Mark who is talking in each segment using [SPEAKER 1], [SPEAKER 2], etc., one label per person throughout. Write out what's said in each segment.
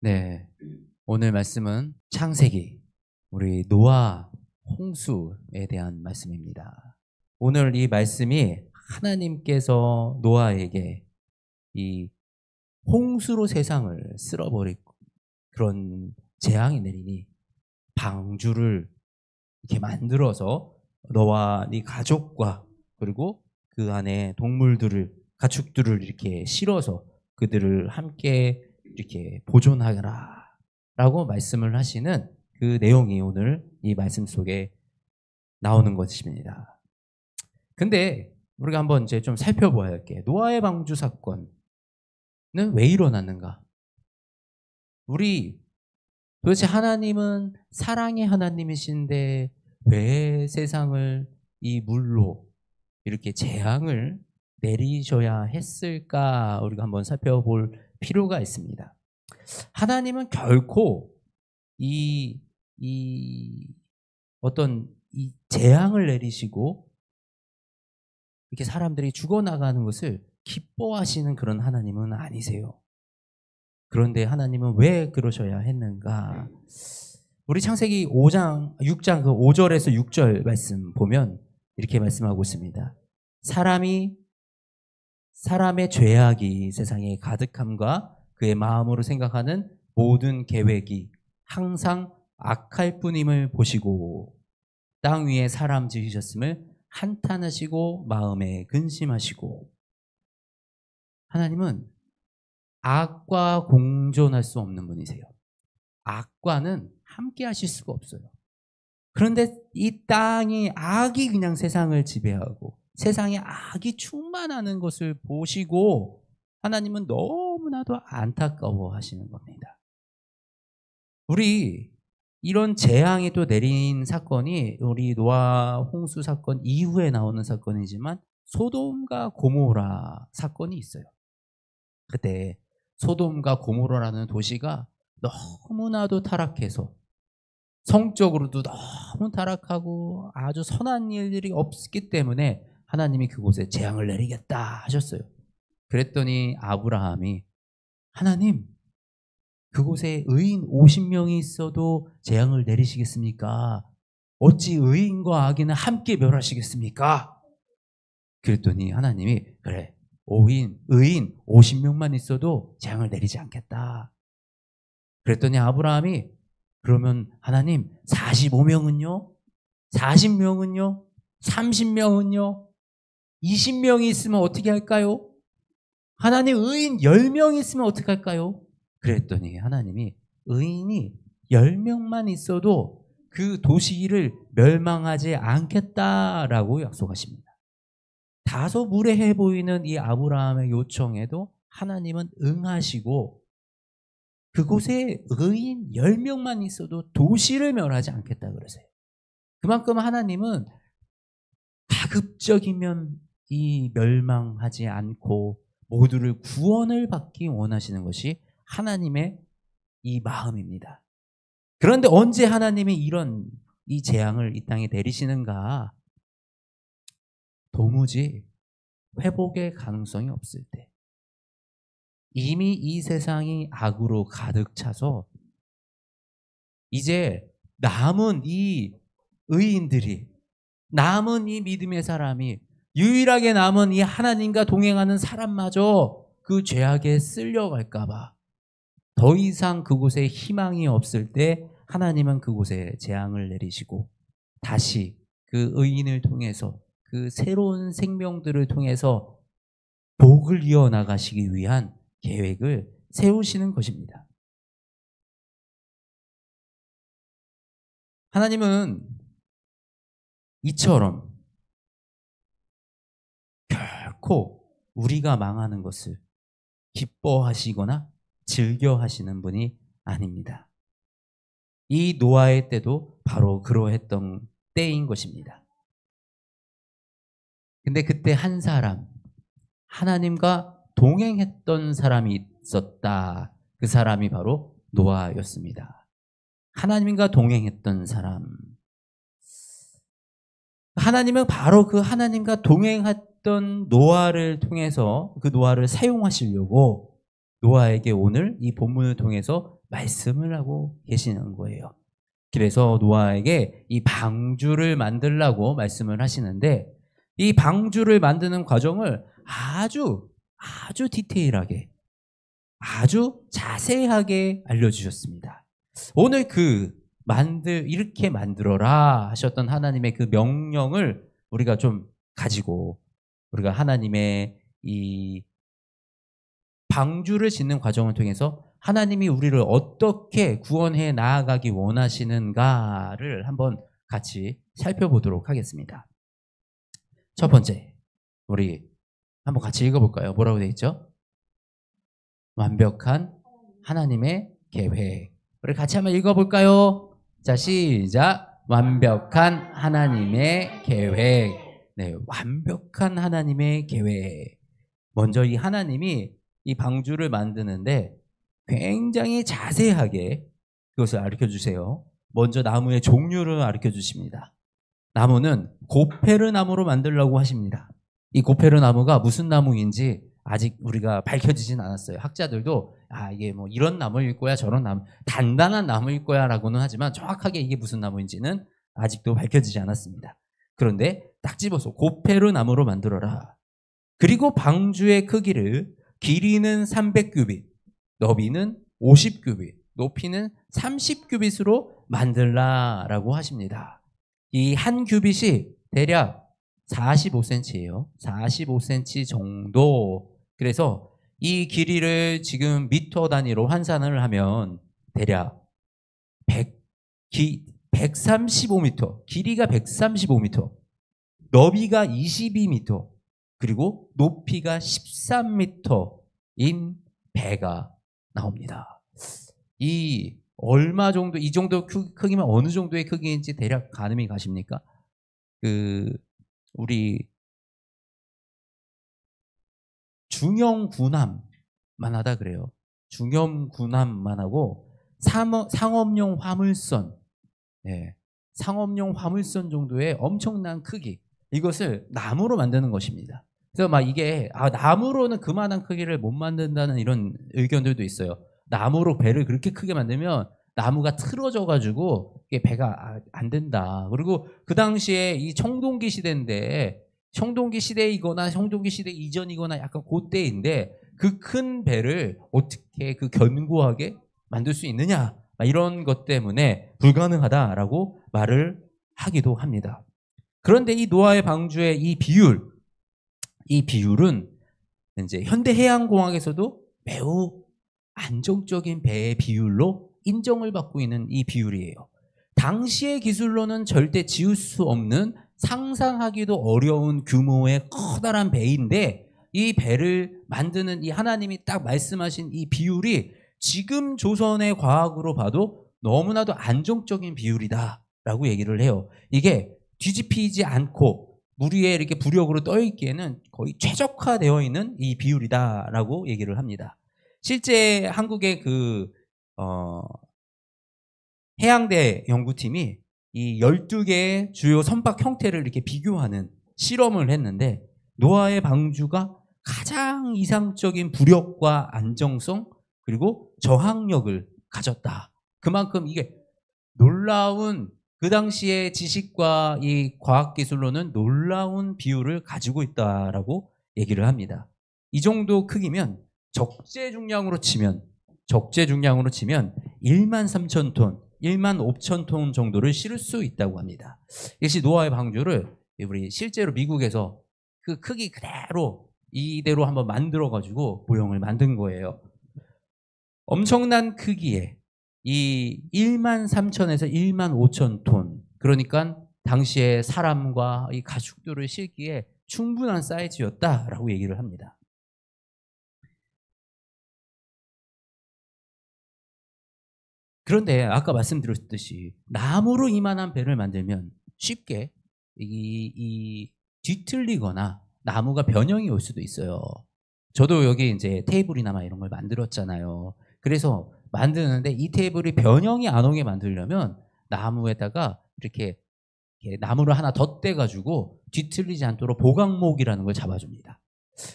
[SPEAKER 1] 네, 오늘 말씀은 창세기, 우리 노아 홍수에 대한 말씀입니다. 오늘 이 말씀이 하나님께서 노아에게 이 홍수로 세상을 쓸어버리고 그런 재앙이 내리니 방주를 이렇게 만들어서 너와 네 가족과 그리고 그 안에 동물들을 가축들을 이렇게 실어서 그들을 함께 이렇게 보존하라 라고 말씀을 하시는 그 내용이 오늘 이 말씀 속에 나오는 것입니다. 근데 우리가 한번 이제 좀 살펴봐야 할 게 노아의 방주 사건은 왜 일어났는가? 우리 도대체 하나님은 사랑의 하나님이신데 왜 세상을 이 물로 이렇게 재앙을 내리셔야 했을까? 우리가 한번 살펴볼 필요가 있습니다. 하나님은 결코 이 어떤 이 재앙을 내리시고 이렇게 사람들이 죽어나가는 것을 기뻐하시는 그런 하나님은 아니세요. 그런데 하나님은 왜 그러셔야 했는가? 우리 창세기 5장, 6장 그 5절에서 6절 말씀 보면 이렇게 말씀하고 있습니다. 사람의 죄악이 세상에 가득함과 그의 마음으로 생각하는 모든 계획이 항상 악할 뿐임을 보시고 땅 위에 사람 지으셨음을 한탄하시고 마음에 근심하시고. 하나님은 악과 공존할 수 없는 분이세요. 악과는 함께 하실 수가 없어요. 그런데 이 땅이 악이 그냥 세상을 지배하고 세상에 악이 충만하는 것을 보시고 하나님은 너무나도 안타까워 하시는 겁니다. 우리 이런 재앙이 또 내린 사건이 우리 노아 홍수 사건 이후에 나오는 사건이지만 소돔과 고모라 사건이 있어요. 그때 소돔과 고모라라는 도시가 너무나도 타락해서 성적으로도 너무 타락하고 아주 선한 일들이 없기 때문에 하나님이 그곳에 재앙을 내리겠다 하셨어요. 그랬더니 아브라함이 하나님 그곳에 의인 50명이 있어도 재앙을 내리시겠습니까? 어찌 의인과 악인은 함께 멸하시겠습니까? 그랬더니 하나님이 그래 의인 50명만 있어도 재앙을 내리지 않겠다. 그랬더니 아브라함이 그러면 하나님 45명은요? 40명은요? 30명은요? 20명이 있으면 어떻게 할까요? 하나님 의인 10명이 있으면 어떻게 할까요? 그랬더니 하나님이 의인이 10명만 있어도 그 도시를 멸망하지 않겠다라고 약속하십니다. 다소 무례해 보이는 이 아브라함의 요청에도 하나님은 응하시고 그곳에 의인 10명만 있어도 도시를 멸하지 않겠다 그러세요. 그만큼 하나님은 가급적이면 이 멸망하지 않고 모두를 구원을 받기 원하시는 것이 하나님의 이 마음입니다. 그런데 언제 하나님이 이런 이 재앙을 이 땅에 내리시는가? 도무지 회복의 가능성이 없을 때, 이미 이 세상이 악으로 가득 차서 이제 남은 이 의인들이, 남은 이 믿음의 사람이, 유일하게 남은 이 하나님과 동행하는 사람마저 그 죄악에 쓸려갈까 봐 더 이상 그곳에 희망이 없을 때 하나님은 그곳에 재앙을 내리시고 다시 그 의인을 통해서 그 새로운 생명들을 통해서 복을 이어나가시기 위한 계획을 세우시는 것입니다. 하나님은 이처럼 결코 우리가 망하는 것을 기뻐하시거나 즐겨하시는 분이 아닙니다. 이 노아의 때도 바로 그러했던 때인 것입니다. 근데 그때 한 사람, 하나님과 동행했던 사람이 있었다. 그 사람이 바로 노아였습니다. 하나님과 동행했던 사람. 하나님은 바로 그 하나님과 동행했던 노아를 통해서 그 노아를 사용하시려고 노아에게 오늘 이 본문을 통해서 말씀을 하고 계시는 거예요. 그래서 노아에게 이 방주를 만들라고 말씀을 하시는데, 이 방주를 만드는 과정을 아주 디테일하게, 아주 자세하게 알려주셨습니다. 오늘 이렇게 만들어라 하셨던 하나님의 그 명령을 우리가 좀 가지고, 우리가 하나님의 이 방주를 짓는 과정을 통해서 하나님이 우리를 어떻게 구원해 나아가기 원하시는가를 한번 같이 살펴보도록 하겠습니다. 첫 번째, 우리 한번 같이 읽어볼까요? 뭐라고 되어 있죠? 완벽한 하나님의 계획. 우리 같이 한번 읽어볼까요? 자, 시작. 완벽한 하나님의 계획. 네, 완벽한 하나님의 계획. 먼저 이 하나님이 이 방주를 만드는데 굉장히 자세하게 그것을 가르쳐 주세요. 먼저 나무의 종류를 가르쳐 주십니다. 나무는 고페르 나무로 만들려고 하십니다. 이 고페르 나무가 무슨 나무인지 아직 우리가 밝혀지진 않았어요. 학자들도 이게 뭐 이런 나무일 거야, 저런 나무, 단단한 나무일 거야 라고는 하지만 정확하게 이게 무슨 나무인지는 아직도 밝혀지지 않았습니다. 그런데 딱 집어서 고페르 나무로 만들어라. 그리고 방주의 크기를 길이는 300규빗, 너비는 50규빗, 높이는 30규빗으로 만들라라고 하십니다. 이 한 규빗이 대략 45cm예요. 45cm 정도. 그래서 이 길이를 지금 미터 단위로 환산을 하면 대략 135m, 길이가 135m, 너비가 22m, 그리고 높이가 13m인 배가 나옵니다. 이 정도 크기면 어느 정도의 크기인지 대략 가늠이 가십니까? 우리 중형군함만 하다 그래요. 중형군함만 하고 상업용 화물선, 상업용 화물선 정도의 엄청난 크기, 이것을 나무로 만드는 것입니다. 그래서 이게 나무로는 그만한 크기를 못 만든다는 이런 의견들도 있어요. 나무로 배를 그렇게 크게 만들면 나무가 틀어져 가지고 이게 배가 안 된다. 그리고 그 당시에 이 청동기 시대인데, 청동기 시대이거나 청동기 시대 이전이거나 약간 그때인데 그 큰 배를 어떻게 견고하게 만들 수 있느냐, 이런 것 때문에 불가능하다라고 말을 하기도 합니다. 그런데 이 노아의 방주의 이 비율은 이제 현대해양공학에서도 매우 안정적인 배의 비율로 인정을 받고 있는 이 비율이에요. 당시의 기술로는 절대 지을 수 없는, 상상하기도 어려운 규모의 커다란 배인데, 이 배를 만드는 이 하나님이 딱 말씀하신 이 비율이 지금 조선의 과학으로 봐도 너무나도 안정적인 비율이다라고 얘기를 해요. 이게 뒤집히지 않고 물 위에 이렇게 부력으로 떠 있기에는 거의 최적화되어 있는 이 비율이다라고 얘기를 합니다. 실제 한국의 해양대 연구팀이 이 12개의 주요 선박 형태를 이렇게 비교하는 실험을 했는데, 노아의 방주가 가장 이상적인 부력과 안정성 그리고 저항력을 가졌다. 그만큼 이게 놀라운, 그 당시의 지식과 이 과학기술로는 놀라운 비율을 가지고 있다라고 얘기를 합니다. 이 정도 크기면 적재 중량으로 치면 13,000톤, 15,000톤 정도를 실을 수 있다고 합니다. 역시 노아의 방주를 우리 실제로 미국에서 그 크기 그대로 이대로 한번 만들어가지고 모형을 만든 거예요. 엄청난 크기에 이 13,000에서 15,000톤, 그러니까 당시에 사람과 이 가축들을 실기에 충분한 사이즈였다라고 얘기를 합니다. 그런데 아까 말씀드렸듯이 나무로 이만한 배를 만들면 쉽게 뒤틀리거나 나무가 변형이 올 수도 있어요. 저도 여기 이제 테이블이나 이런 걸 만들었잖아요. 그래서 만드는데 이 테이블이 변형이 안 오게 만들려면 나무에다가 이렇게 나무를 하나 덧대가지고 뒤틀리지 않도록 보강목이라는 걸 잡아줍니다.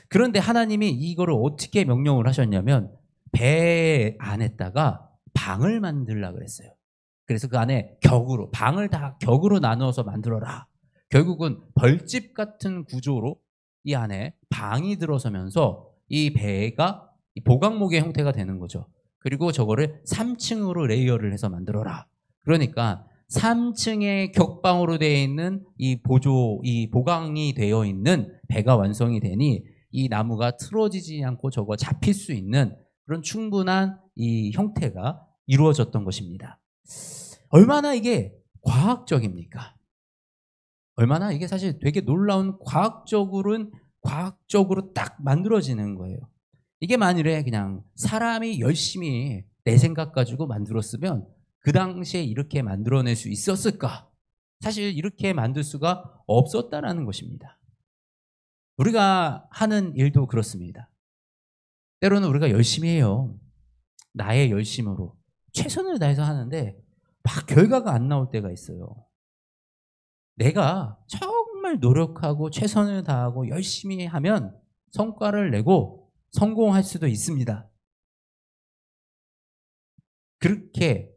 [SPEAKER 1] 그런데 하나님이 이거를 어떻게 명령을 하셨냐면, 배 안에다가 방을 만들라 그랬어요. 그래서 그 안에 격으로 방을 다 격으로 나누어서 만들어라. 결국은 벌집 같은 구조로 이 안에 방이 들어서면서 이 배가 보강목의 형태가 되는 거죠. 그리고 저거를 3층으로 레이어를 해서 만들어라. 그러니까 3층의 격방으로 되어 있는 이 보강이 되어 있는 배가 완성이 되니 이 나무가 틀어지지 않고 저거 잡힐 수 있는 그런 충분한 이 형태가 이루어졌던 것입니다. 얼마나 이게 과학적입니까? 얼마나 이게 사실 되게 놀라운 과학적으로 딱 만들어지는 거예요. 이게 만일에 그냥 사람이 열심히 내 생각 가지고 만들었으면 그 당시에 이렇게 만들어낼 수 있었을까? 사실 이렇게 만들 수가 없었다라는 것입니다. 우리가 하는 일도 그렇습니다. 때로는 우리가 열심히 해요. 나의 열심으로 최선을 다해서 하는데 막 결과가 안 나올 때가 있어요. 내가 정말 노력하고 최선을 다하고 열심히 하면 성과를 내고 성공할 수도 있습니다. 그렇게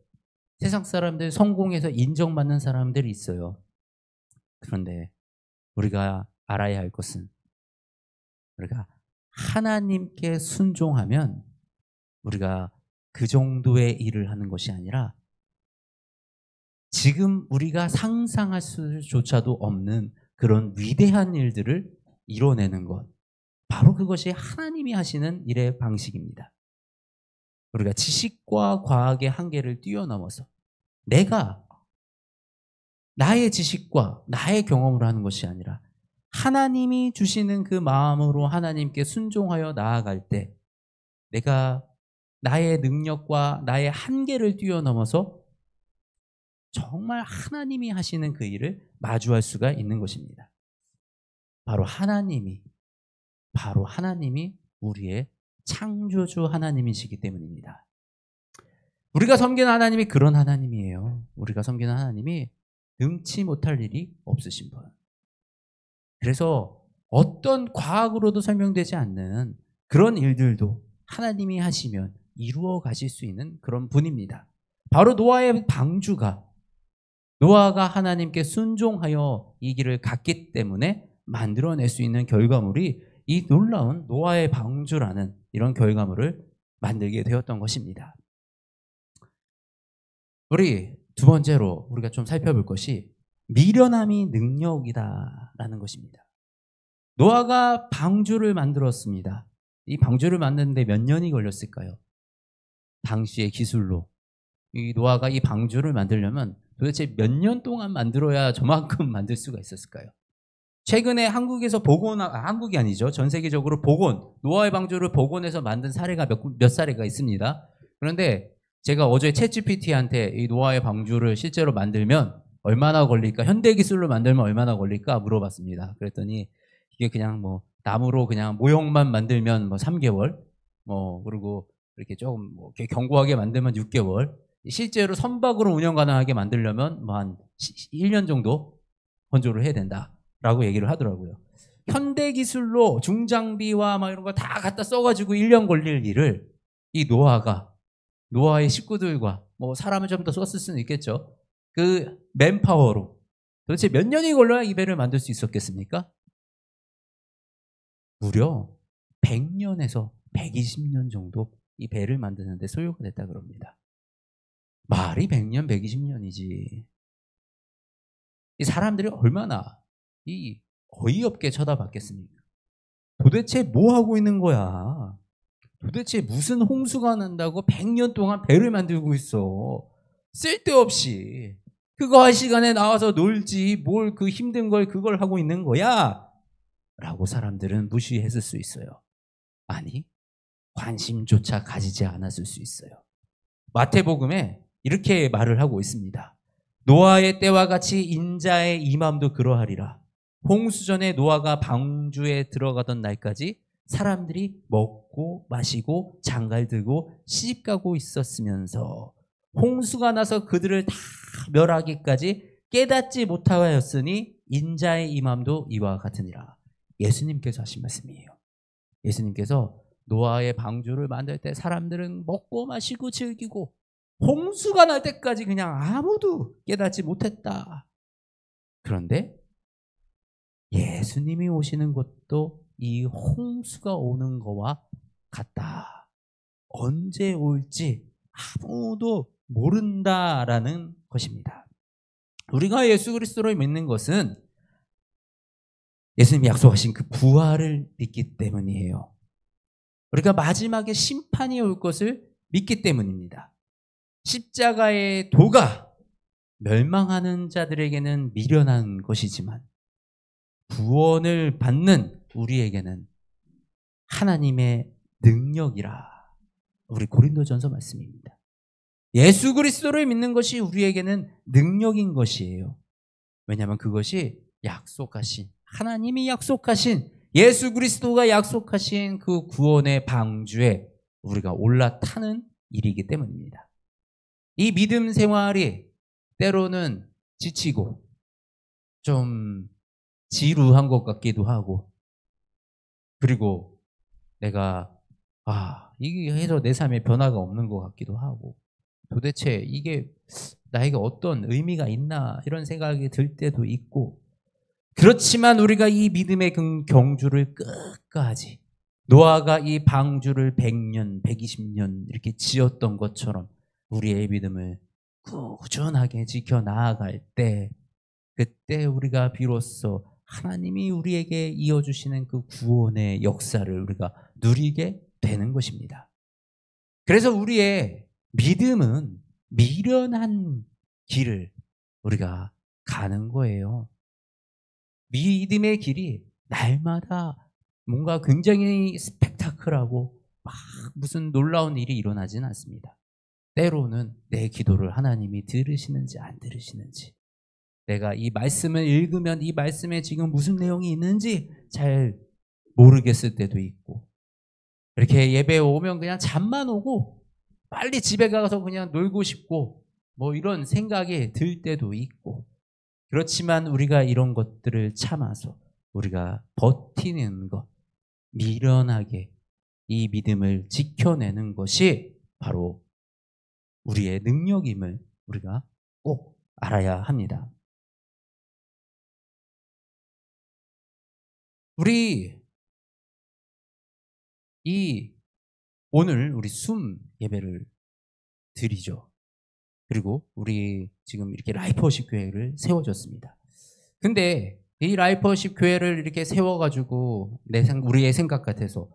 [SPEAKER 1] 세상 사람들 성공해서 인정받는 사람들이 있어요. 그런데 우리가 알아야 할 것은 우리가 하나님께 순종하면 우리가 그 정도의 일을 하는 것이 아니라 지금 우리가 상상할 수조차도 없는 그런 위대한 일들을 이뤄내는 것. 바로 그것이 하나님이 하시는 일의 방식입니다. 우리가 지식과 과학의 한계를 뛰어넘어서 내가 나의 지식과 나의 경험으로 하는 것이 아니라 하나님이 주시는 그 마음으로 하나님께 순종하여 나아갈 때 내가 나의 능력과 나의 한계를 뛰어넘어서 정말 하나님이 하시는 그 일을 마주할 수가 있는 것입니다. 바로 하나님이 우리의 창조주 하나님이시기 때문입니다. 우리가 섬기는 하나님이 그런 하나님이에요. 우리가 섬기는 하나님이 능치 못할 일이 없으신 분. 그래서 어떤 과학으로도 설명되지 않는 그런 일들도 하나님이 하시면 이루어 가실 수 있는 그런 분입니다. 바로 노아의 방주가 노아가 하나님께 순종하여 이 길을 갔기 때문에 만들어낼 수 있는 결과물이 이 놀라운 노아의 방주라는 이런 결과물을 만들게 되었던 것입니다. 우리 두 번째로 우리가 좀 살펴볼 것이 미련함이 능력이다라는 것입니다. 노아가 방주를 만들었습니다. 이 방주를 만드는데 몇 년이 걸렸을까요? 당시의 기술로 이 노아가 이 방주를 만들려면 도대체 몇 년 동안 만들어야 저만큼 만들 수가 있었을까요? 최근에 한국에서 한국이 아니죠. 전 세계적으로 노아의 방주를 복원해서 만든 사례가 몇 사례가 있습니다. 그런데 제가 어제 챗GPT한테 이 노아의 방주를 실제로 만들면 얼마나 걸릴까? 현대 기술로 만들면 얼마나 걸릴까? 물어봤습니다. 그랬더니 이게 그냥 뭐 나무로 그냥 모형만 만들면 뭐 3개월, 그리고 이렇게 조금 이렇게 견고하게 만들면 6개월, 실제로 선박으로 운영 가능하게 만들려면 뭐 한 1년 정도 건조를 해야 된다라고 얘기를 하더라고요. 현대 기술로 중장비와 막 이런 거 다 갖다 써가지고 1년 걸릴 일을 이 노아의 식구들과 뭐 사람을 좀 더 썼을 수는 있겠죠. 그 맨파워로 도대체 몇 년이 걸려야 이 배를 만들 수 있었겠습니까? 무려 100년에서 120년 정도 이 배를 만드는데 소요가 됐다 그럽니다. 말이 100년, 120년이지. 이 사람들이 얼마나 이 어이없게 쳐다봤겠습니까? 도대체 뭐 하고 있는 거야? 도대체 무슨 홍수가 난다고 100년 동안 배를 만들고 있어? 쓸데없이. 그거 할 시간에 나와서 놀지 뭘 그 힘든 걸 그걸 하고 있는 거야? 라고 사람들은 무시했을 수 있어요. 아니, 관심조차 가지지 않았을 수 있어요. 마태복음에 이렇게 말을 하고 있습니다. 노아의 때와 같이 인자의 임함도 그러하리라. 홍수전에 노아가 방주에 들어가던 날까지 사람들이 먹고 마시고 장갈 들고 시집가고 있었으면서 홍수가 나서 그들을 다 멸하기까지 깨닫지 못하였으니 인자의 임함도 이와 같으니라. 예수님께서 하신 말씀이에요. 예수님께서 노아의 방주를 만들 때 사람들은 먹고 마시고 즐기고 홍수가 날 때까지 그냥 아무도 깨닫지 못했다. 그런데 예수님이 오시는 것도 이 홍수가 오는 거와 같다. 언제 올지 아무도 모른다라는 것입니다. 우리가 예수 그리스도를 믿는 것은 예수님이 약속하신 그 부활을 믿기 때문이에요. 우리가 마지막에 심판이 올 것을 믿기 때문입니다. 십자가의 도가 멸망하는 자들에게는 미련한 것이지만 구원을 받는 우리에게는 하나님의 능력이라. 우리 고린도전서 말씀입니다. 예수 그리스도를 믿는 것이 우리에게는 능력인 것이에요. 왜냐하면 그것이 약속하신, 하나님이 약속하신, 예수 그리스도가 약속하신 그 구원의 방주에 우리가 올라타는 일이기 때문입니다. 이 믿음 생활이 때로는 지치고 좀 지루한 것 같기도 하고, 그리고 내가 이게 해서 내 삶에 변화가 없는 것 같기도 하고, 도대체 이게 나에게 어떤 의미가 있나 이런 생각이 들 때도 있고, 그렇지만 우리가 이 믿음의 경주를 끝까지, 노아가 이 방주를 100년, 120년 이렇게 지었던 것처럼 우리의 믿음을 꾸준하게 지켜 나아갈 때, 그때 우리가 비로소 하나님이 우리에게 이어주시는 그 구원의 역사를 우리가 누리게 되는 것입니다. 그래서 우리의 믿음은 미련한 길을 우리가 가는 거예요. 믿음의 길이 날마다 뭔가 굉장히 스펙타클하고 막 무슨 놀라운 일이 일어나지는 않습니다. 때로는 내 기도를 하나님이 들으시는지 안 들으시는지, 내가 이 말씀을 읽으면 이 말씀에 지금 무슨 내용이 있는지 잘 모르겠을 때도 있고, 이렇게 예배에 오면 그냥 잠만 오고 빨리 집에 가서 그냥 놀고 싶고 뭐 이런 생각이 들 때도 있고, 그렇지만 우리가 이런 것들을 참아서 우리가 버티는 것, 미련하게 이 믿음을 지켜내는 것이 바로 우리의 능력임을 우리가 꼭 알아야 합니다. 오늘 우리 숨 예배를 드리죠. 그리고 우리 지금 이렇게 라이프워십 교회를 세워줬습니다. 근데 이 라이프워십 교회를 이렇게 세워가지고 우리의 생각 같아서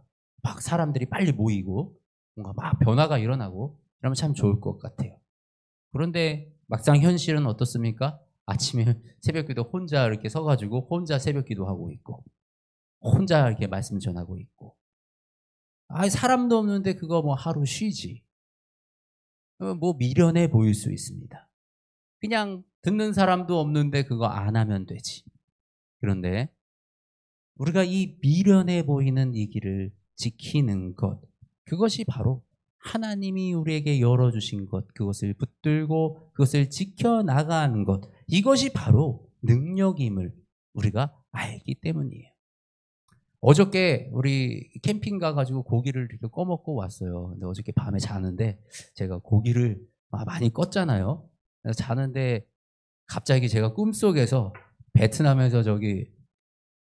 [SPEAKER 1] 막 사람들이 빨리 모이고 뭔가 막 변화가 일어나고 이러면 참 좋을 것 같아요. 그런데 막상 현실은 어떻습니까? 아침에 새벽기도 혼자 이렇게 서가지고 혼자 새벽기도 하고 있고, 혼자 이렇게 말씀 전하고 있고, 사람도 없는데 그거 뭐 하루 쉬지, 뭐 미련해 보일 수 있습니다. 그냥 듣는 사람도 없는데 그거 안 하면 되지. 그런데 우리가 이 미련해 보이는 이 길을 지키는 것, 그것이 바로 하나님이 우리에게 열어주신 것, 그것을 붙들고 그것을 지켜나가는 것, 이것이 바로 능력임을 우리가 알기 때문이에요. 어저께 우리 캠핑 가가지고 고기를 이렇게 꺼먹고 왔어요. 근데 어저께 밤에 자는데 제가 고기를 많이 껐잖아요. 그래서 자는데 갑자기 제가 꿈속에서 베트남에서 저기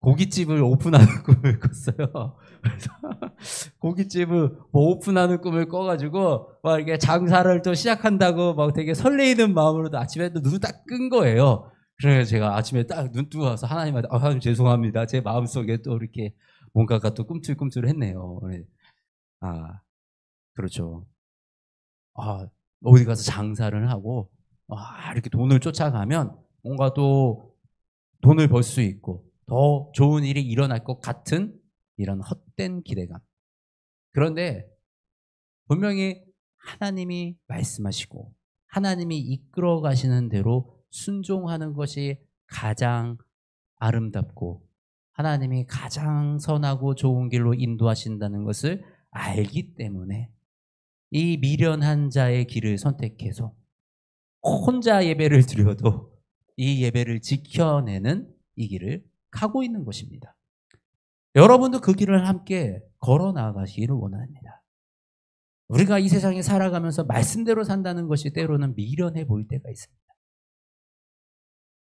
[SPEAKER 1] 고깃집을 오픈하는 꿈을 꿨어요. 그래서 고깃집을 오픈하는 꿈을 꿔가지고 막 이렇게 장사를 또 시작한다고 막 되게 설레이는 마음으로 아침에 또 눈을 딱 끈 거예요. 그래서 제가 아침에 딱 눈 뜨고 와서 하나님한테 하나님 죄송합니다. 제 마음속에 또 이렇게 뭔가가 또 꿈틀꿈틀했네요. 그렇죠. 어디 가서 장사를 하고 이렇게 돈을 쫓아가면 뭔가 또 돈을 벌 수 있고 더 좋은 일이 일어날 것 같은 이런 헛된 기대감. 그런데 분명히 하나님이 말씀하시고 하나님이 이끌어 가시는 대로 순종하는 것이 가장 아름답고 하나님이 가장 선하고 좋은 길로 인도하신다는 것을 알기 때문에 이 미련한 자의 길을 선택해서 혼자 예배를 드려도 이 예배를 지켜내는 이 길을 가고 있는 것입니다. 여러분도 그 길을 함께 걸어 나가시기를 원합니다. 우리가 이 세상에 살아가면서 말씀대로 산다는 것이 때로는 미련해 보일 때가 있습니다.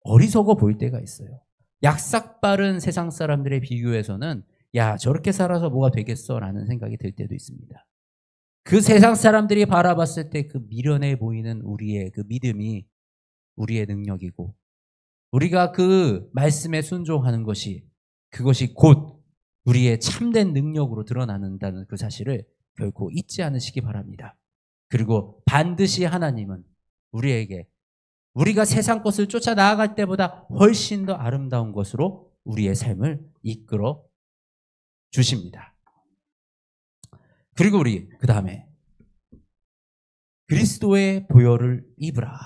[SPEAKER 1] 어리석어 보일 때가 있어요. 약삭 빠른 세상 사람들의 비교에서는 야, 저렇게 살아서 뭐가 되겠어? 라는 생각이 들 때도 있습니다. 그 세상 사람들이 바라봤을 때 그 미련해 보이는 우리의 그 믿음이 우리의 능력이고, 우리가 그 말씀에 순종하는 것이, 그것이 곧 우리의 참된 능력으로 드러난다는 그 사실을 결코 잊지 않으시기 바랍니다. 그리고 반드시 하나님은 우리에게 우리가 세상 것을 쫓아 나아갈 때보다 훨씬 더 아름다운 것으로 우리의 삶을 이끌어 주십니다. 그리고 우리 그 다음에 그리스도의 보혈을 입으라.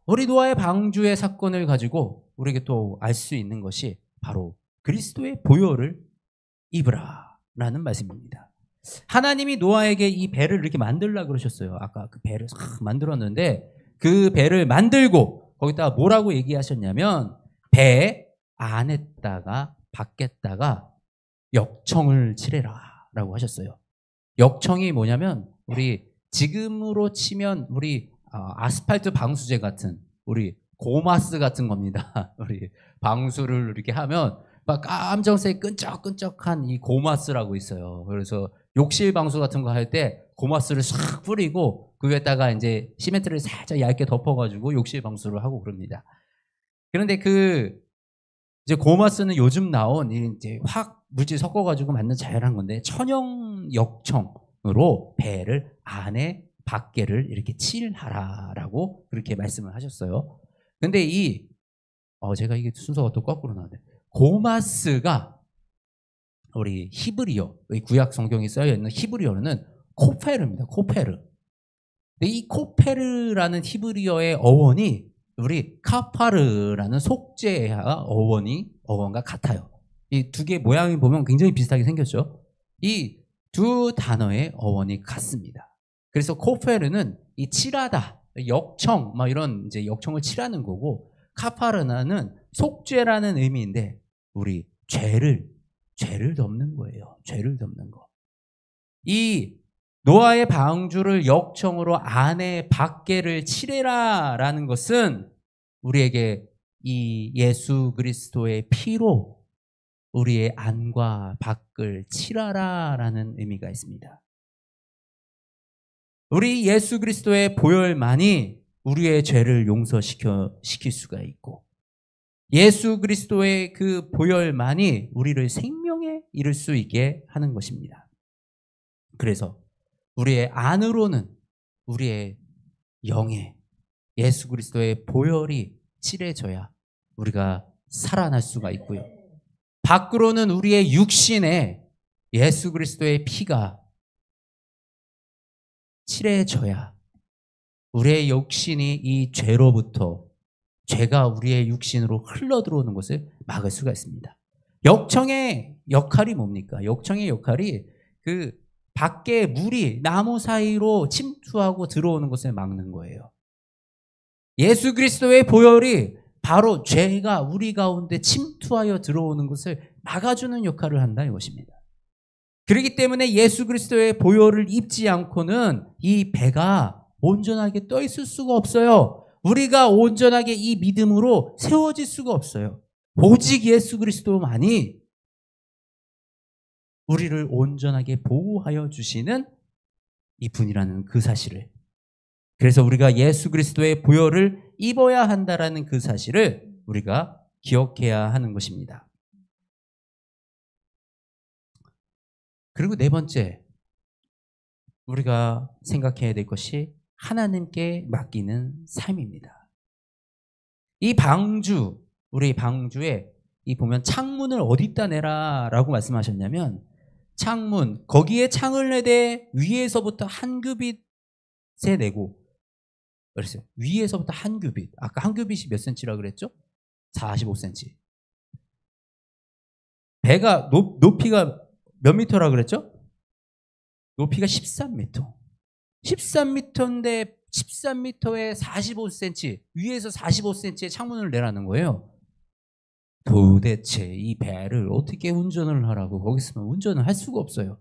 [SPEAKER 1] 우리 노아의 방주의 사건을 가지고 우리에게 또 알 수 있는 것이 바로 그리스도의 보혈을 입으라 라는 말씀입니다. 하나님이 노아에게 이 배를 이렇게 만들라 그러셨어요. 아까 그 배를 싹 만들었는데 그 배를 만들고 거기다가 뭐라고 얘기하셨냐면 배 안에다가 밖에다가 역청을 칠해라 라고 하셨어요. 역청이 뭐냐면 우리 지금으로 치면 우리 아스팔트 방수제 같은 우리 고마스 같은 겁니다. 우리 방수를 이렇게 하면 막 깜정색 끈적끈적한 이 고마스라고 있어요. 그래서 욕실 방수 같은 거 할 때 고마스를 싹 뿌리고 그 위에다가 이제 시멘트를 살짝 얇게 덮어가지고 욕실 방수를 하고 그럽니다. 그런데 그 이제 고마스는 요즘 나온 이제 화학 물질 섞어가지고 만든 자연한 건데 천연 역청으로 배를 안에 밖에를 이렇게 칠하라라고 그렇게 말씀을 하셨어요. 근데 제가 이게 순서가 또 거꾸로 나왔네. 고마스가 우리 히브리어, 구약 성경에 쓰여 있는 히브리어는 코페르입니다. 코페르. 근데 이 코페르라는 히브리어의 어원이 우리 카파르라는 속죄와 어원과 같아요. 이 두 개 모양이 보면 굉장히 비슷하게 생겼죠. 이 두 단어의 어원이 같습니다. 그래서 코페르는 이 칠하다, 역청, 막 이런 이제 역청을 칠하는 거고, 카파르나는 속죄라는 의미인데 우리 죄를 덮는 거예요. 죄를 덮는 거. 이 노아의 방주를 역청으로 안에 밖에를 칠해라라는 것은 우리에게 이 예수 그리스도의 피로 우리의 안과 밖을 칠하라라는 의미가 있습니다. 우리 예수 그리스도의 보혈만이 우리의 죄를 용서시킬 수가 있고, 예수 그리스도의 그 보혈만이 우리를 생명에 이를 수 있게 하는 것입니다. 그래서 우리의 안으로는 우리의 영에 예수 그리스도의 보혈이 칠해져야 우리가 살아날 수가 있고요. 밖으로는 우리의 육신에 예수 그리스도의 피가 칠해져야 우리의 육신이 이 죄로부터 죄가 우리의 육신으로 흘러들어오는 것을 막을 수가 있습니다. 역청의 역할이 뭡니까? 역청의 역할이 그 밖에 물이 나무 사이로 침투하고 들어오는 것을 막는 거예요. 예수 그리스도의 보혈이 바로 죄가 우리 가운데 침투하여 들어오는 것을 막아주는 역할을 한다 이것입니다. 그렇기 때문에 예수 그리스도의 보혈을 입지 않고는 이 배가 온전하게 떠 있을 수가 없어요. 우리가 온전하게 이 믿음으로 세워질 수가 없어요. 오직 예수 그리스도만이 우리를 온전하게 보호하여 주시는 이분이라는 그 사실을, 그래서 우리가 예수 그리스도의 보혈을 입어야 한다라는 그 사실을 우리가 기억해야 하는 것입니다. 그리고 네 번째, 우리가 생각해야 될 것이 하나님께 맡기는 삶입니다. 이 방주, 우리 방주에 이 보면 창문을 어디다 내라 라고 말씀하셨냐면, 창문, 거기에 창을 내되 위에서부터 한 규빗에 내고, 그랬어요. 위에서부터 한 규빗. 아까 한 규빗이 몇 센치라 그랬죠? 45cm. 배가 높이가 몇 미터라 그랬죠? 높이가 13m. 13m인데 13m에 45cm, 위에서 45cm의 창문을 내라는 거예요. 도대체 이 배를 어떻게 운전을 하라고, 거기 있으면 운전을 할 수가 없어요.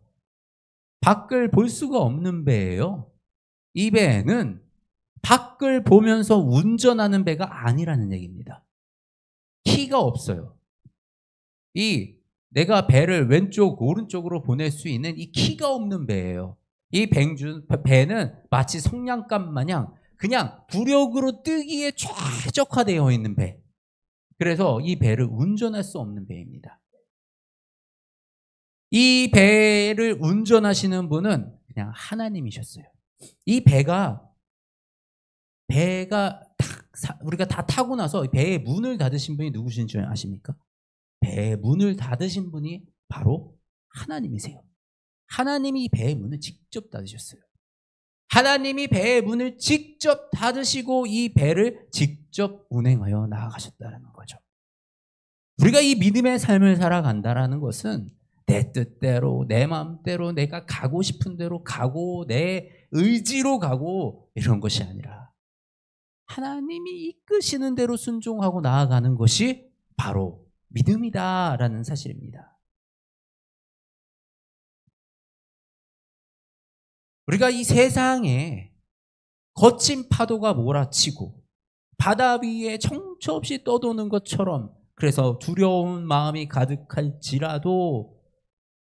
[SPEAKER 1] 밖을 볼 수가 없는 배예요. 이 배는 밖을 보면서 운전하는 배가 아니라는 얘기입니다. 키가 없어요. 내가 배를 왼쪽, 오른쪽으로 보낼 수 있는 이 키가 없는 배예요. 이 배는 마치 성냥갑 마냥 그냥 부력으로 뜨기에 최적화되어 있는 배. 그래서 이 배를 운전할 수 없는 배입니다. 이 배를 운전하시는 분은 그냥 하나님이셨어요. 이 배가 우리가 다 타고 나서 배의 문을 닫으신 분이 누구신 줄 아십니까? 배의 문을 닫으신 분이 바로 하나님이세요. 하나님이 배의 문을 직접 닫으셨어요. 하나님이 배의 문을 직접 닫으시고 이 배를 직접 운행하여 나아가셨다는 거죠. 우리가 이 믿음의 삶을 살아간다는 것은 내 뜻대로, 내 마음대로, 내가 가고 싶은 대로 가고 내 의지로 가고 이런 것이 아니라 하나님이 이끄시는 대로 순종하고 나아가는 것이 바로 믿음이다라는 사실입니다. 우리가 이 세상에 거친 파도가 몰아치고 바다 위에 정처 없이 떠도는 것처럼 그래서 두려운 마음이 가득할지라도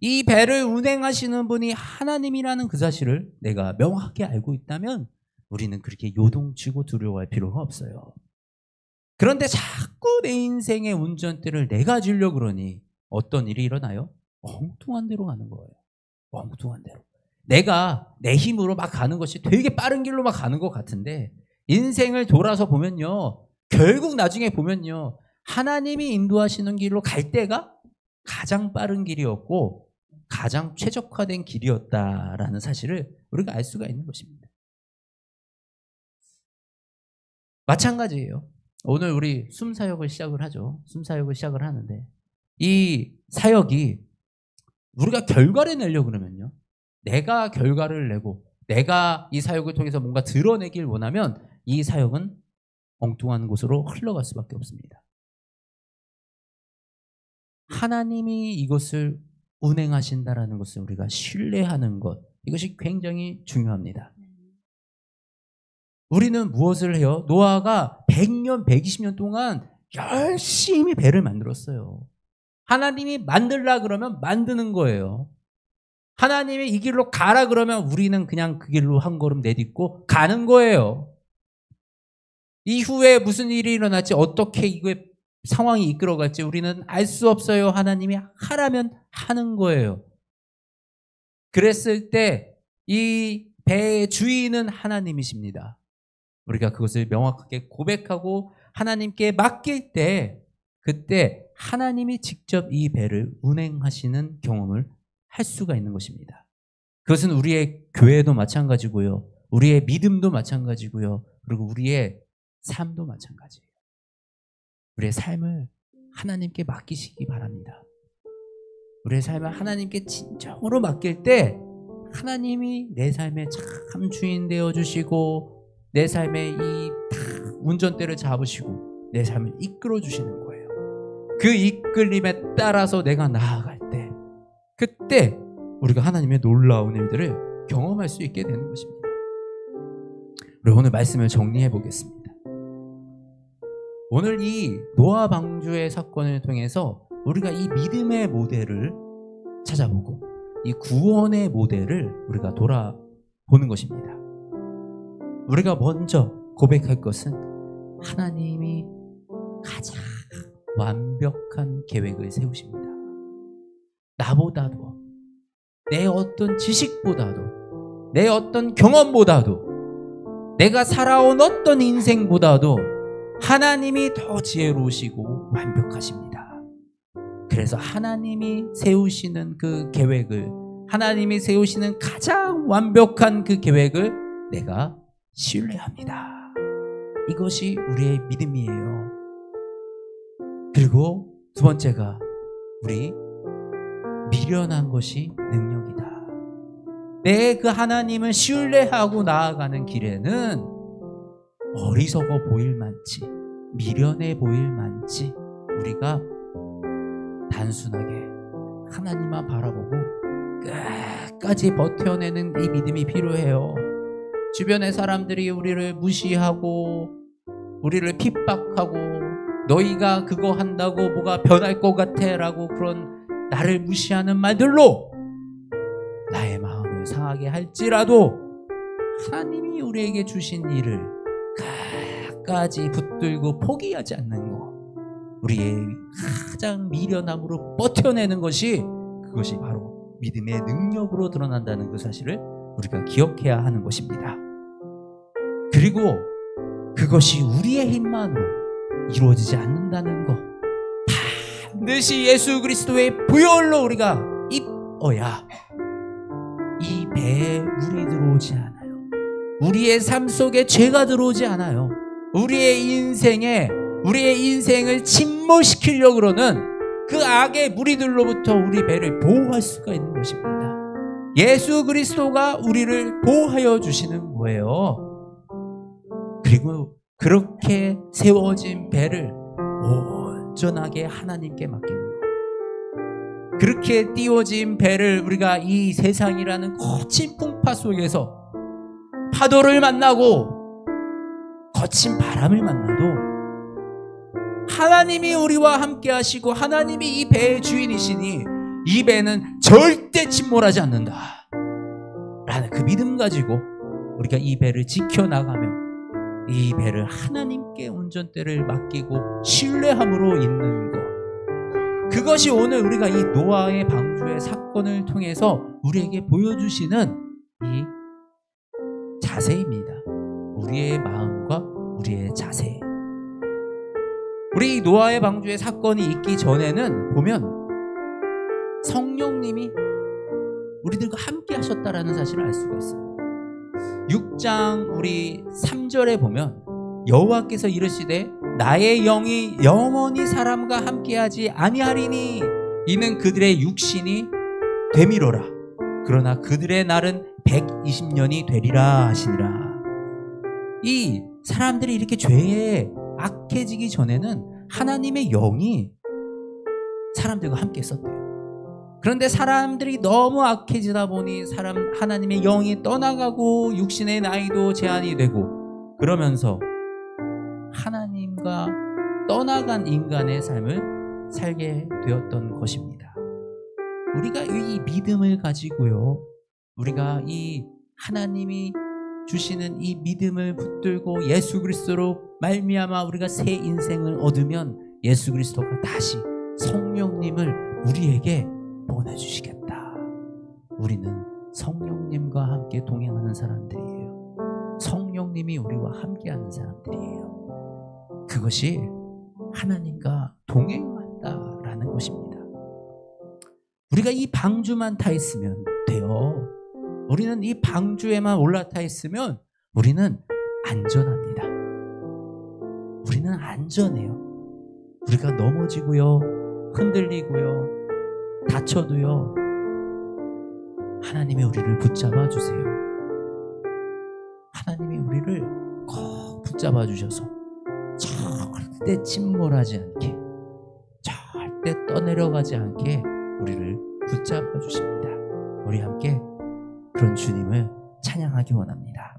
[SPEAKER 1] 이 배를 운행하시는 분이 하나님이라는 그 사실을 내가 명확하게 알고 있다면 우리는 그렇게 요동치고 두려워할 필요가 없어요. 그런데 자꾸 내 인생의 운전대를 내가 쥐려고 그러니 어떤 일이 일어나요? 엉뚱한 데로 가는 거예요. 엉뚱한 데로. 내가 내 힘으로 막 가는 것이 되게 빠른 길로 막 가는 것 같은데 인생을 돌아서 보면요. 결국 나중에 보면요. 하나님이 인도하시는 길로 갈 때가 가장 빠른 길이었고 가장 최적화된 길이었다라는 사실을 우리가 알 수가 있는 것입니다. 마찬가지예요. 오늘 우리 숨사역을 시작을 하죠. 숨사역을 시작을 하는데 이 사역이 우리가 결과를 내려고 그러면요. 내가 결과를 내고 내가 이 사역을 통해서 뭔가 드러내길 원하면 이 사역은 엉뚱한 곳으로 흘러갈 수밖에 없습니다. 하나님이 이것을 운행하신다라는 것을 우리가 신뢰하는 것, 이것이 굉장히 중요합니다. 우리는 무엇을 해요? 노아가 100년, 120년 동안 열심히 배를 만들었어요. 하나님이 만들라 그러면 만드는 거예요. 하나님이 이 길로 가라 그러면 우리는 그냥 그 길로 한 걸음 내딛고 가는 거예요. 이후에 무슨 일이 일어날지 어떻게 이거에 상황이 이끌어갈지 우리는 알 수 없어요. 하나님이 하라면 하는 거예요. 그랬을 때 이 배의 주인은 하나님이십니다. 우리가 그것을 명확하게 고백하고 하나님께 맡길 때 그때 하나님이 직접 이 배를 운행하시는 경험을 할 수가 있는 것입니다. 그것은 우리의 교회도 마찬가지고요. 우리의 믿음도 마찬가지고요. 그리고 우리의 삶도 마찬가지예요. 우리의 삶을 하나님께 맡기시기 바랍니다. 우리의 삶을 하나님께 진정으로 맡길 때 하나님이 내 삶의 참 주인 되어주시고 내 삶의 이 운전대를 잡으시고 내 삶을 이끌어 주시는 거예요. 그 이끌림에 따라서 내가 나아갈 때 그때 우리가 하나님의 놀라운 일들을 경험할 수 있게 되는 것입니다. 우리 오늘 말씀을 정리해 보겠습니다. 오늘 이 노아 방주의 사건을 통해서 우리가 이 믿음의 모델을 찾아보고 이 구원의 모델을 우리가 돌아보는 것입니다. 우리가 먼저 고백할 것은 하나님이 가장 완벽한 계획을 세우십니다. 나보다도 내 어떤 지식보다도 내 어떤 경험보다도 내가 살아온 어떤 인생보다도 하나님이 더 지혜로우시고 완벽하십니다. 그래서 하나님이 세우시는 그 계획을 하나님이 세우시는 가장 완벽한 그 계획을 내가 신뢰합니다. 이것이 우리의 믿음이에요. 그리고 두 번째가 우리 미련한 것이 능력이다. 내 그 하나님을 신뢰하고 나아가는 길에는 어리석어 보일 만치 미련해 보일 만치 우리가 단순하게 하나님만 바라보고 끝까지 버텨내는 이 믿음이 필요해요. 주변의 사람들이 우리를 무시하고 우리를 핍박하고 너희가 그거 한다고 뭐가 변할 것 같아 라고 그런 나를 무시하는 말들로 나의 마음을 상하게 할지라도 하나님이 우리에게 주신 일을 끝까지 붙들고 포기하지 않는 것, 우리의 가장 미련함으로 버텨내는 것이, 그것이 바로 믿음의 능력으로 드러난다는 그 사실을 우리가 기억해야 하는 것입니다. 그리고 그것이 우리의 힘만으로 이루어지지 않는다는 것, 반드시 예수 그리스도의 보혈로 우리가 입어야 이 배에 물이 들어오지 않아요. 우리의 삶 속에 죄가 들어오지 않아요. 우리의 인생을 침몰시키려고 그러는 그 악의 무리들로부터 우리 배를 보호할 수가 있는 것입니다. 예수 그리스도가 우리를 보호하여 주시는 거예요. 그리고 그렇게 세워진 배를 온전하게 하나님께 맡기는 것, 그렇게 띄워진 배를 우리가 이 세상이라는 거친 풍파 속에서 파도를 만나고 거친 바람을 만나도 하나님이 우리와 함께 하시고 하나님이 이 배의 주인이시니 이 배는 절대 침몰하지 않는다 라는 그 믿음 가지고 우리가 이 배를 지켜나가면 이 배를 하나님께 운전대를 맡기고 신뢰함으로 있는 것, 그것이 오늘 우리가 이 노아의 방주의 사건을 통해서 우리에게 보여주시는 이 자세입니다. 우리의 마음과 우리의 자세. 우리 노아의 방주의 사건이 있기 전에는 보면 성령님이 우리들과 함께 하셨다라는 사실을 알 수가 있어요. 6장 우리 3절에 보면 여호와께서 이르시되 나의 영이 영원히 사람과 함께하지 아니하리니 이는 그들의 육신이 되미로라. 그러나 그들의 날은 120년이 되리라 하시니라. 이 사람들이 이렇게 죄에 악해지기 전에는 하나님의 영이 사람들과 함께 있었대요. 그런데 사람들이 너무 악해지다 보니 하나님의 영이 떠나가고 육신의 나이도 제한이 되고 그러면서 하나님과 떠나간 인간의 삶을 살게 되었던 것입니다. 우리가 이 믿음을 가지고요, 우리가 이 하나님이 주시는 이 믿음을 붙들고 예수 그리스도로 말미암아 우리가 새 인생을 얻으면 예수 그리스도가 다시 성령님을 우리에게 보내주시겠다. 우리는 성령님과 함께 동행하는 사람들이에요. 성령님이 우리와 함께하는 사람들이에요. 그것이 하나님과 동행한다라는 것입니다. 우리가 이 방주만 타 있으면 돼요. 우리는 이 방주에만 올라타 있으면 우리는 안전합니다. 우리는 안전해요. 우리가 넘어지고요, 흔들리고요, 다쳐도요, 하나님이 우리를 붙잡아 주세요. 하나님이 우리를 꼭 붙잡아 주셔서 절대 침몰하지 않게, 절대 떠내려가지 않게 우리를 붙잡아 주십니다. 우리 함께 그런 주님을 찬양하기 원합니다.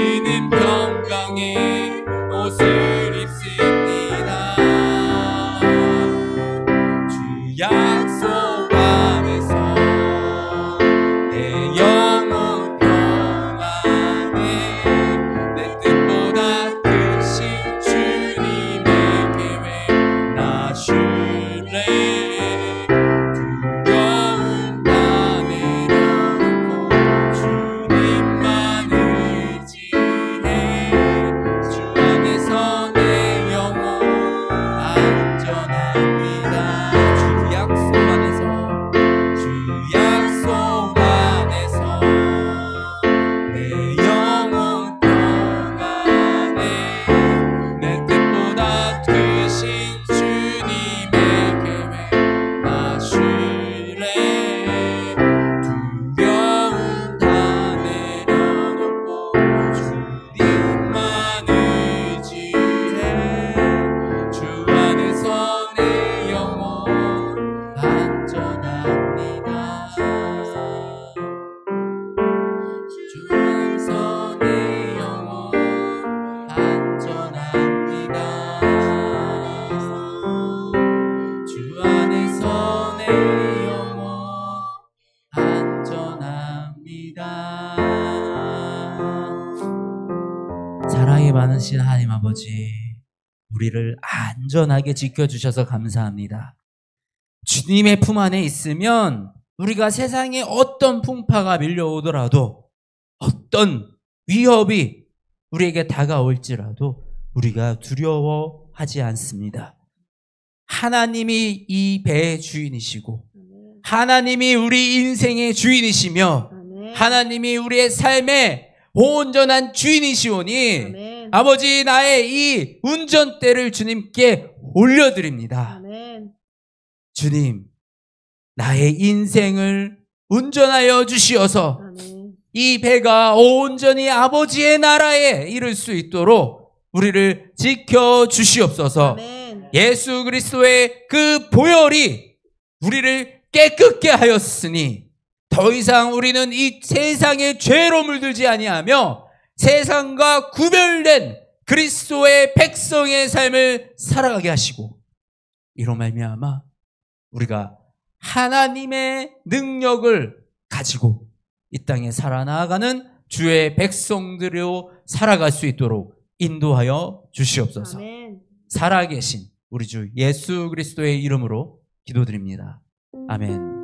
[SPEAKER 1] 우리는 평강의 옷을 입습니다. 주 약속 안에서 내 영혼 평안에 내 뜻보다 크신 주님의 계획 나 신뢰 두려움 다 내려놓고 주님만 의지해 주 안에서 내 영혼 안전합니다. 주 약속 안에서 주 약속 안에서 내 영혼 평안에 내 뜻보다 크신 주님의 계획 나 신뢰 두려움 다 내려놓고 주님만 의지해 주 안에서 내 영혼 안전합니다. 주 안에서 내 영혼 안전합니다. 주 안에서 내 영혼 안전합니다. 사랑이 많으신 하나님 아버지, 우리를 안전하게 지켜주셔서 감사합니다. 주님의 품 안에 있으면 우리가 세상에 어떤 풍파가 밀려오더라도 어떤 위협이 우리에게 다가올지라도 우리가 두려워하지 않습니다. 하나님이 이 배의 주인이시고 하나님이 우리 인생의 주인이시며 하나님이 우리의 삶의 온전한 주인이시오니
[SPEAKER 2] 아멘.
[SPEAKER 1] 아버지, 나의 이 운전대를 주님께 올려드립니다.
[SPEAKER 2] 아멘.
[SPEAKER 1] 주님, 나의 인생을 운전하여 주시어서
[SPEAKER 2] 아멘.
[SPEAKER 1] 이 배가 온전히 아버지의 나라에 이를 수 있도록 우리를 지켜 주시옵소서.
[SPEAKER 2] 아멘.
[SPEAKER 1] 예수 그리스도의 그 보혈이 우리를 깨끗게 하였으니 더 이상 우리는 이 세상의 죄로 물들지 아니하며 세상과 구별된 그리스도의 백성의 삶을 살아가게 하시고, 이로 말미암아 우리가 하나님의 능력을 가지고 이 땅에 살아나가는 주의 백성들로 살아갈 수 있도록 인도하여 주시옵소서.
[SPEAKER 2] 아멘.
[SPEAKER 1] 살아계신 우리 주 예수 그리스도의 이름으로 기도드립니다. 아멘.